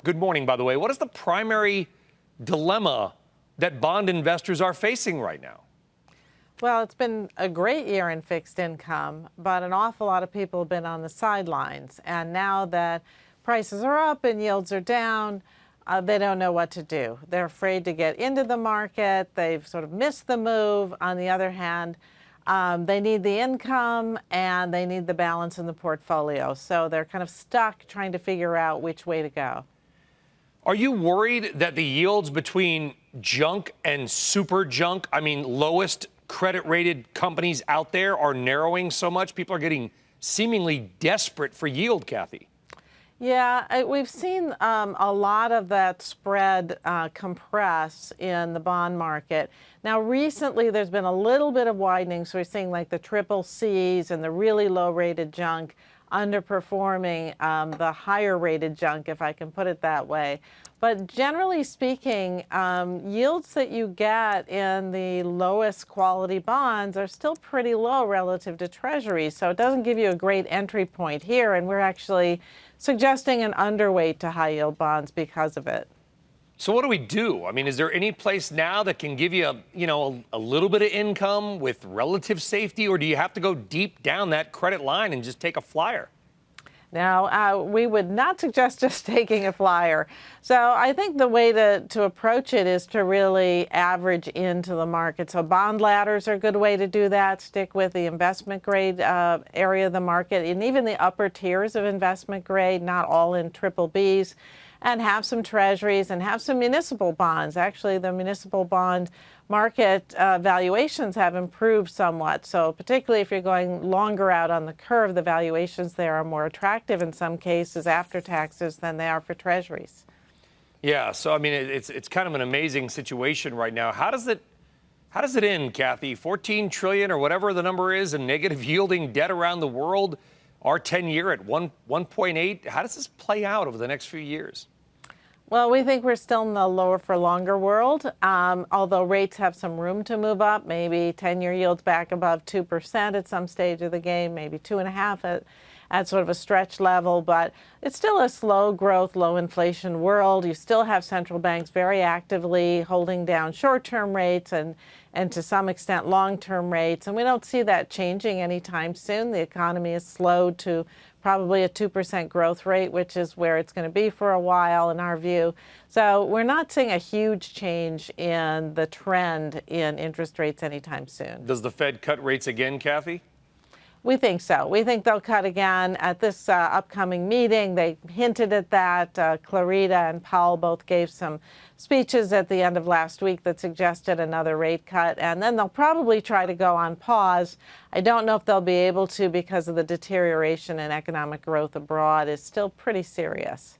good morning, by the way, what is the primary dilemma that bond investors are facing right now? Well, it's been a great year in fixed income, but an awful lot of people have been on the sidelines. And now that prices are up and yields are down, they don't know what to do. They're afraid to get into the market. They've sort of missed the move. On the other hand, they need the income and they need the balance in the portfolio. So they're kind of stuck trying to figure out which way to go. Are you worried that the yields between junk and super junk, I mean, lowest credit rated companies out there, are narrowing so much? People are getting seemingly desperate for yield, Kathy. Yeah, we've seen a lot of that spread compress in the bond market. Now, recently, there's been a little bit of widening. So we're seeing like the triple Cs and the really low rated junk underperforming the higher rated junk, if I can put it that way. But generally speaking, yields that you get in the lowest quality bonds are still pretty low relative to treasuries. So it doesn't give you a great entry point here. And we're actually suggesting an underweight to high yield bonds because of it. So what do we do? I mean, is there any place now that can give you a little bit of income with relative safety, or do you have to go deep down that credit line and just take a flyer? Now, we would not suggest just taking a flyer. So I think the way to approach it is to really average into the market. So bond ladders are a good way to do that. Stick with the investment grade area of the market, and even the upper tiers of investment grade, not all in triple Bs, and have some treasuries and have some municipal bonds. Actually, the municipal bond market valuations have improved somewhat. So particularly if you're going longer out on the curve, the valuations there are more attractive in some cases after taxes than they are for treasuries. Yeah, so I mean, it's kind of an amazing situation right now. How does it end, Kathy? 14 trillion or whatever the number is in negative yielding debt around the world, our 10-year at 1.8. How does this play out over the next few years? Well, we think we're still in the lower for longer world, although rates have some room to move up, maybe 10-year yields back above 2% at some stage of the game, maybe 2.5% at sort of a stretch level. But it's still a slow growth, low inflation world. You still have central banks very actively holding down short-term rates and to some extent long-term rates. And we don't see that changing anytime soon. The economy is slowed to probably a 2% growth rate, which is where it's going to be for a while in our view. So we're not seeing a huge change in the trend in interest rates anytime soon. Does the Fed cut rates again, Kathy? We think so. We think they'll cut again at this upcoming meeting. They hinted at that. Clarita and Powell both gave some speeches at the end of last week that suggested another rate cut, and then they'll probably try to go on pause. I don't know if they'll be able to because of the deterioration in economic growth abroad is still pretty serious.